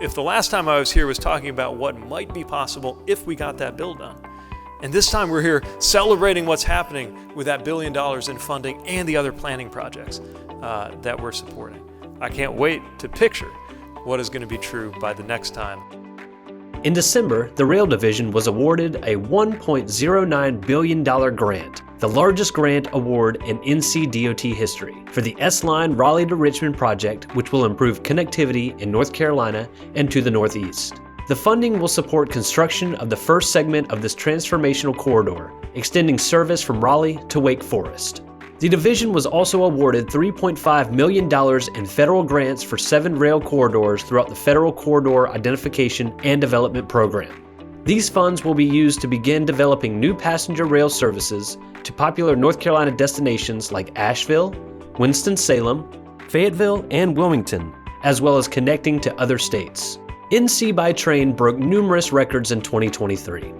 if the last time I was here was talking about what might be possible if we got that bill done, and this time we're here celebrating what's happening with that $1 billion in funding and the other planning projects that we're supporting. I can't wait to picture what is going to be true by the next time. In December, the Rail Division was awarded a $1.09 billion grant, the largest grant award in NCDOT history, for the S-Line Raleigh to Richmond project, which will improve connectivity in North Carolina and to the Northeast. The funding will support construction of the first segment of this transformational corridor, extending service from Raleigh to Wake Forest. The division was also awarded $3.5 million in federal grants for 7 rail corridors throughout the Federal Corridor Identification and Development Program. These funds will be used to begin developing new passenger rail services to popular North Carolina destinations like Asheville, Winston-Salem, Fayetteville, and Wilmington, as well as connecting to other states. NC by Train broke numerous records in 2023.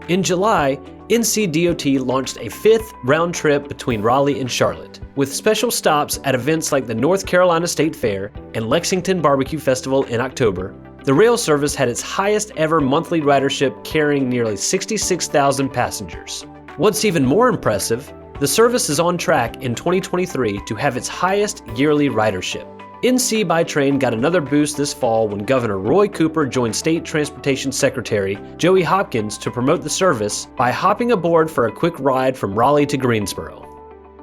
In July, NCDOT launched a 5th round trip between Raleigh and Charlotte, with special stops at events like the North Carolina State Fair and Lexington Barbecue Festival in October. The rail service had its highest ever monthly ridership, carrying nearly 66,000 passengers. What's even more impressive, the service is on track in 2023 to have its highest yearly ridership. NC by Train got another boost this fall when Governor Roy Cooper joined State Transportation Secretary Joey Hopkins to promote the service by hopping aboard for a quick ride from Raleigh to Greensboro.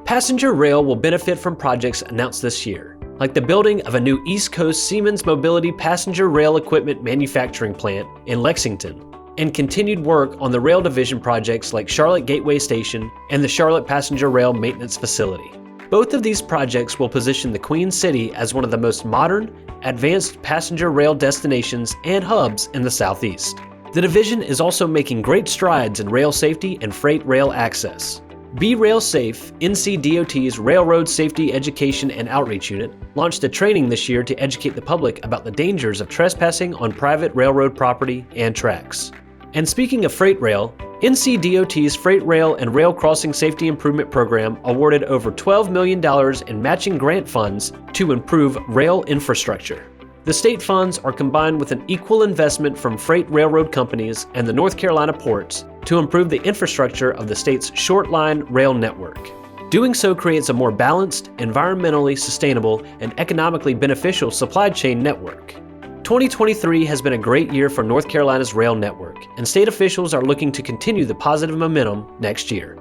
Passenger rail will benefit from projects announced this year, like the building of a new East Coast Siemens Mobility passenger rail equipment manufacturing plant in Lexington, and continued work on the rail division projects like Charlotte Gateway Station and the Charlotte Passenger Rail Maintenance Facility. Both of these projects will position the Queen City as one of the most modern, advanced passenger rail destinations and hubs in the Southeast. The division is also making great strides in rail safety and freight rail access. Be Rail Safe, NCDOT's Railroad Safety Education and Outreach Unit, launched a training this year to educate the public about the dangers of trespassing on private railroad property and tracks. And speaking of freight rail, NCDOT's Freight Rail and Rail Crossing Safety Improvement Program awarded over $12 million in matching grant funds to improve rail infrastructure. The state funds are combined with an equal investment from freight railroad companies and the North Carolina ports to improve the infrastructure of the state's short-line rail network. Doing so creates a more balanced, environmentally sustainable, and economically beneficial supply chain network. 2023 has been a great year for North Carolina's rail network, and state officials are looking to continue the positive momentum next year.